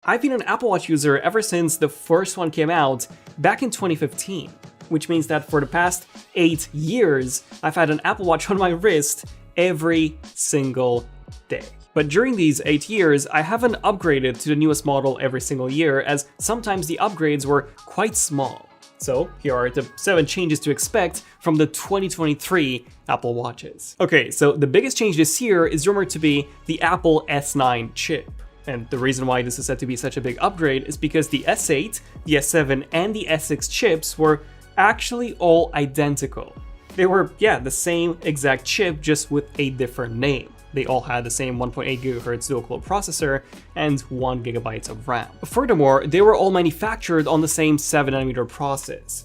I've been an Apple Watch user ever since the first one came out back in 2015, which means that for the past 8 years, I've had an Apple Watch on my wrist every single day. But during these 8 years, I haven't upgraded to the newest model every single year, as sometimes the upgrades were quite small. So here are the 7 changes to expect from the 2023 Apple Watches. Okay, so the biggest change this year is rumored to be the Apple S9 chip. And the reason why this is said to be such a big upgrade is because the S8, the S7, and the S6 chips were actually all identical. They were, the same exact chip, just with a different name. They all had the same 1.8 GHz dual-core processor and 1 GB of RAM. Furthermore, they were all manufactured on the same 7nm process,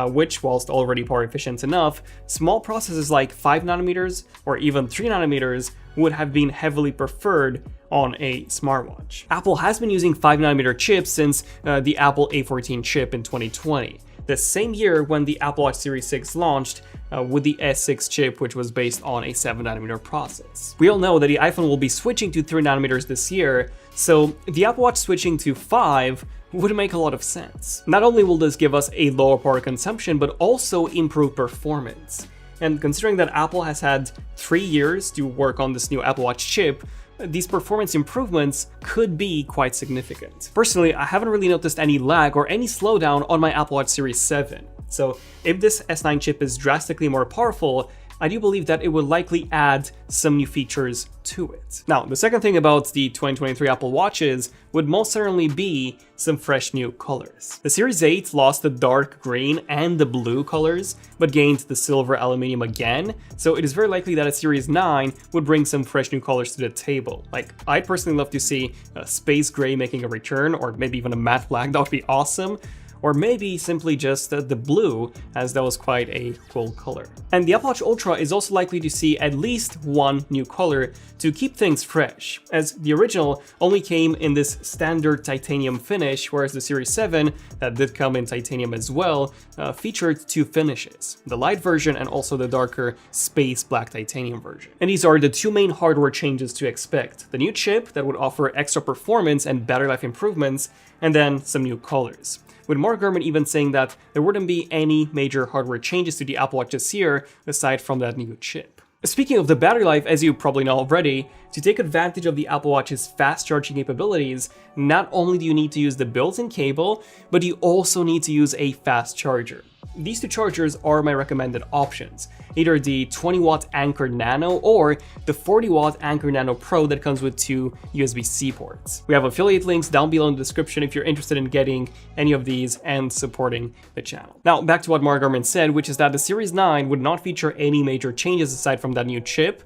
which, whilst already power efficient enough, small processes like 5nm or even 3nm would have been heavily preferred on a smartwatch. Apple has been using 5nm chips since the Apple A14 chip in 2020. The same year when the Apple Watch Series 6 launched with the S6 chip, which was based on a 7nm process. We all know that the iPhone will be switching to 3nm this year, so the Apple Watch switching to 5 would make a lot of sense. Not only will this give us a lower power consumption, but also improve performance. And considering that Apple has had 3 years to work on this new Apple Watch chip, these performance improvements could be quite significant. Personally, I haven't really noticed any lag or any slowdown on my Apple Watch Series 7. So if this S9 chip is drastically more powerful, I do believe that it would likely add some new features to it. Now, the second thing about the 2023 Apple Watches would most certainly be some fresh new colors. The Series 8 lost the dark green and the blue colors, but gained the silver aluminum again, so it is very likely that a Series 9 would bring some fresh new colors to the table. Like, I'd personally love to see a space gray making a return, or maybe even a matte black. That would be awesome. Or maybe simply just the blue, as that was quite a cool color. And the Apple Watch Ultra is also likely to see at least one new color to keep things fresh, as the original only came in this standard titanium finish, whereas the Series 7, that did come in titanium as well, featured 2 finishes, the light version and also the darker space black titanium version. And these are the 2 main hardware changes to expect: the new chip that would offer extra performance and battery life improvements, and then some new colors, with Mark Gurman even saying that there wouldn't be any major hardware changes to the Apple Watch this year aside from that new chip. Speaking of the battery life, as you probably know already, to take advantage of the Apple Watch's fast charging capabilities, not only do you need to use the built-in cable, but you also need to use a fast charger. These 2 chargers are my recommended options, either the 20W Anker Nano or the 40W Anker Nano Pro that comes with 2 USB-C ports. We have affiliate links down below in the description if you're interested in getting any of these and supporting the channel. Now, back to what Mark Gurman said, which is that the Series 9 would not feature any major changes aside from that new chip.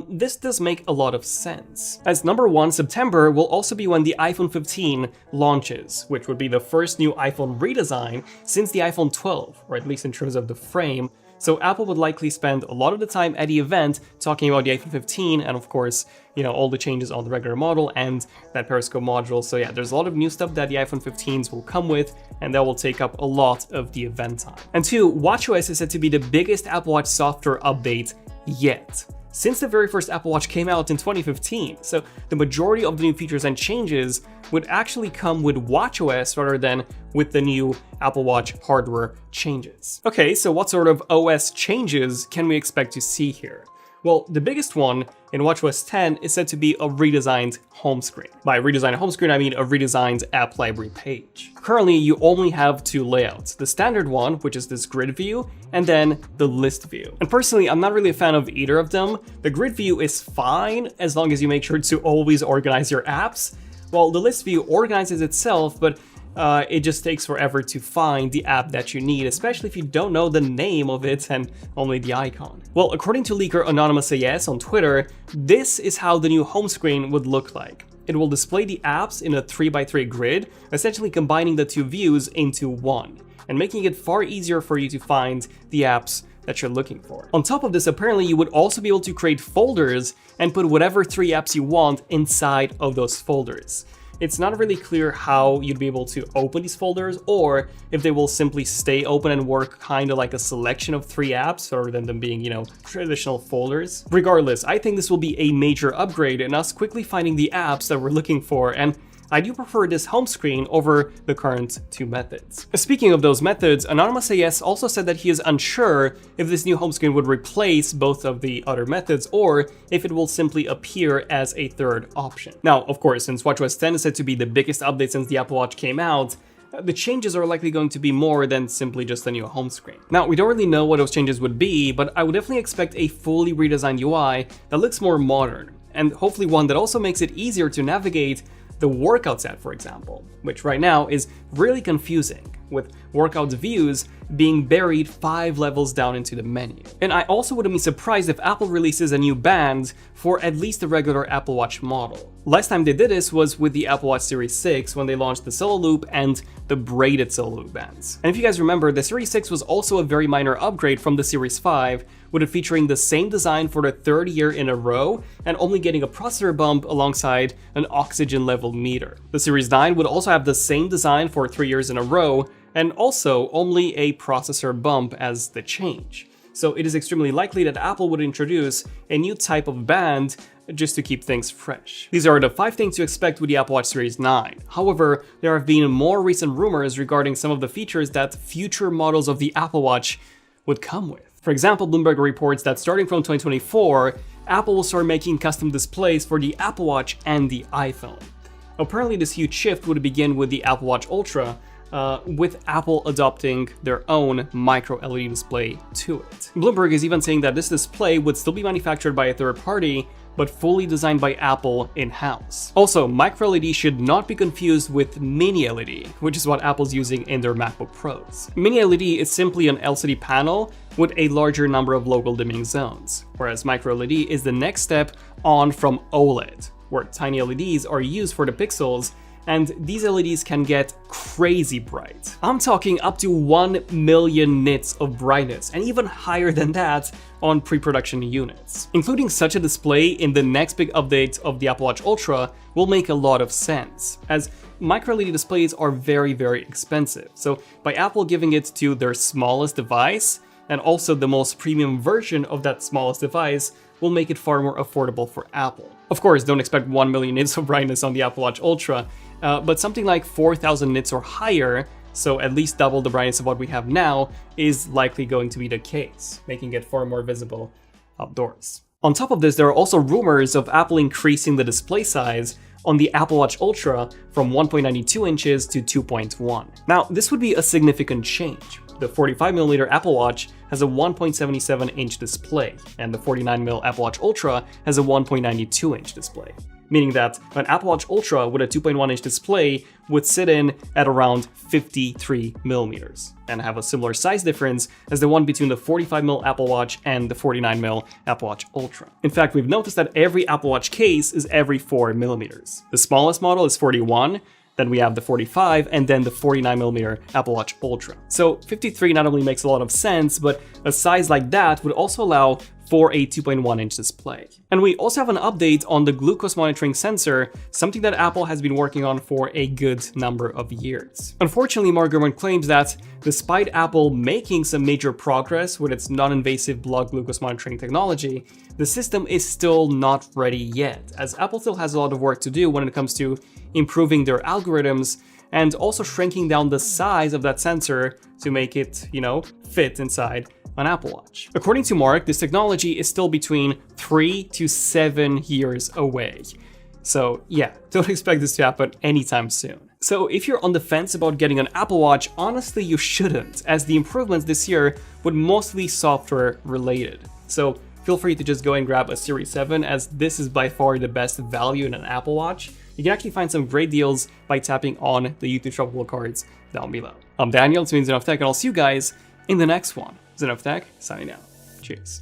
This does make a lot of sense, as number 1, September will also be when the iPhone 15 launches, which would be the first new iPhone redesign since the iPhone 12, or at least in terms of the frame. So Apple would likely spend a lot of the time at the event talking about the iPhone 15 and of course, all the changes on the regular model and that periscope module. So yeah, there's a lot of new stuff that the iPhone 15s will come with, and that will take up a lot of the event time. And 2, watchOS is said to be the biggest Apple Watch software update yet, since the very first Apple Watch came out in 2015, so the majority of the new features and changes would actually come with watchOS rather than with the new Apple Watch hardware changes. Okay, so what sort of OS changes can we expect to see here? Well, the biggest one in watchOS 10 is said to be a redesigned home screen. By redesigned home screen, I mean a redesigned app library page. Currently, you only have 2 layouts: the standard one, which is this grid view, and then the list view. And personally, I'm not really a fan of either of them. The grid view is fine as long as you make sure to always organize your apps, while the list view organizes itself, but it just takes forever to find the app that you need, especially if you don't know the name of it and only the icon. Well, according to leaker Anonymous AS on Twitter, this is how the new home screen would look like. It will display the apps in a 3x3 grid, essentially combining the 2 views into one, and making it far easier for you to find the apps that you're looking for. On top of this, apparently you would also be able to create folders and put whatever 3 apps you want inside of those folders. It's not really clear how you'd be able to open these folders, or if they will simply stay open and work kind of like a selection of 3 apps rather than them being, traditional folders. Regardless, I think this will be a major upgrade in us quickly finding the apps that we're looking for, and I do prefer this home screen over the current two methods. Speaking of those methods, Anonymous AS also said that he is unsure if this new home screen would replace both of the other methods or if it will simply appear as a third option. Now, of course, since WatchOS 10 is said to be the biggest update since the Apple Watch came out, the changes are likely going to be more than simply just a new home screen. Now, we don't really know what those changes would be, but I would definitely expect a fully redesigned UI that looks more modern, and hopefully one that also makes it easier to navigate the workouts app, for example, which right now is really confusing, with workout views being buried 5 levels down into the menu. And I also wouldn't be surprised if Apple releases a new band for at least the regular Apple Watch model. Last time they did this was with the Apple Watch Series 6 when they launched the Solo Loop and the braided Solo Loop bands. And if you guys remember, the Series 6 was also a very minor upgrade from the Series 5, with it featuring the same design for the 3rd year in a row and only getting a processor bump alongside an oxygen level meter. The Series 9 would also have the same design for 3 years in a row and also only a processor bump as the change. So it is extremely likely that Apple would introduce a new type of band just to keep things fresh. These are the 5 things to expect with the Apple Watch Series 9. However, there have been more recent rumors regarding some of the features that future models of the Apple Watch would come with. For example, Bloomberg reports that starting from 2024, Apple will start making custom displays for the Apple Watch and the iPhone. Apparently, this huge shift would begin with the Apple Watch Ultra, with Apple adopting their own micro LED display to it. Bloomberg is even saying that this display would still be manufactured by a third party, but fully designed by Apple in-house. Also, micro LED should not be confused with mini LED, which is what Apple's using in their MacBook Pros. Mini LED is simply an LCD panel with a larger number of local dimming zones, whereas micro LED is the next step on from OLED, where tiny LEDs are used for the pixels, and these LEDs can get crazy bright. I'm talking up to 1 million nits of brightness, and even higher than that on pre-production units. Including such a display in the next big update of the Apple Watch Ultra will make a lot of sense, as micro LED displays are very, very expensive. So by Apple giving it to their smallest device, and also the most premium version of that smallest device, will make it far more affordable for Apple. Of course, don't expect 1 million nits of brightness on the Apple Watch Ultra, but something like 4,000 nits or higher, so at least double the brightness of what we have now, is likely going to be the case, making it far more visible outdoors. On top of this, there are also rumors of Apple increasing the display size on the Apple Watch Ultra from 1.92 inches to 2.1. Now, this would be a significant change. The 45mm Apple Watch has a 1.77-inch display, and the 49mm Apple Watch Ultra has a 1.92-inch display. Meaning that an Apple Watch Ultra with a 2.1-inch display would sit in at around 53mm, and have a similar size difference as the one between the 45mm Apple Watch and the 49mm Apple Watch Ultra. In fact, we've noticed that every Apple Watch case is every 4mm. The smallest model is 41, then we have the 45, and then the 49mm Apple Watch Ultra. So 53 not only makes a lot of sense, but a size like that would also allow for a 2.1-inch display. And we also have an update on the glucose monitoring sensor, something that Apple has been working on for a good number of years. Unfortunately, Mark Gurman claims that despite Apple making some major progress with its non-invasive blood glucose monitoring technology, the system is still not ready yet, as Apple still has a lot of work to do when it comes to improving their algorithms and also shrinking down the size of that sensor to make it, fit inside an Apple Watch. According to Mark, this technology is still between 3 to 7 years away. So yeah, don't expect this to happen anytime soon. So if you're on the fence about getting an Apple Watch, honestly you shouldn't, as the improvements this year would mostly be software related. So feel free to just go and grab a Series 7, as this is by far the best value in an Apple Watch. You can actually find some great deals by tapping on the YouTube shoppable cards down below. I'm Daniel, it's been Zen of Tech, and I'll see you guys in the next one. Zen of Tech, signing out. Cheers.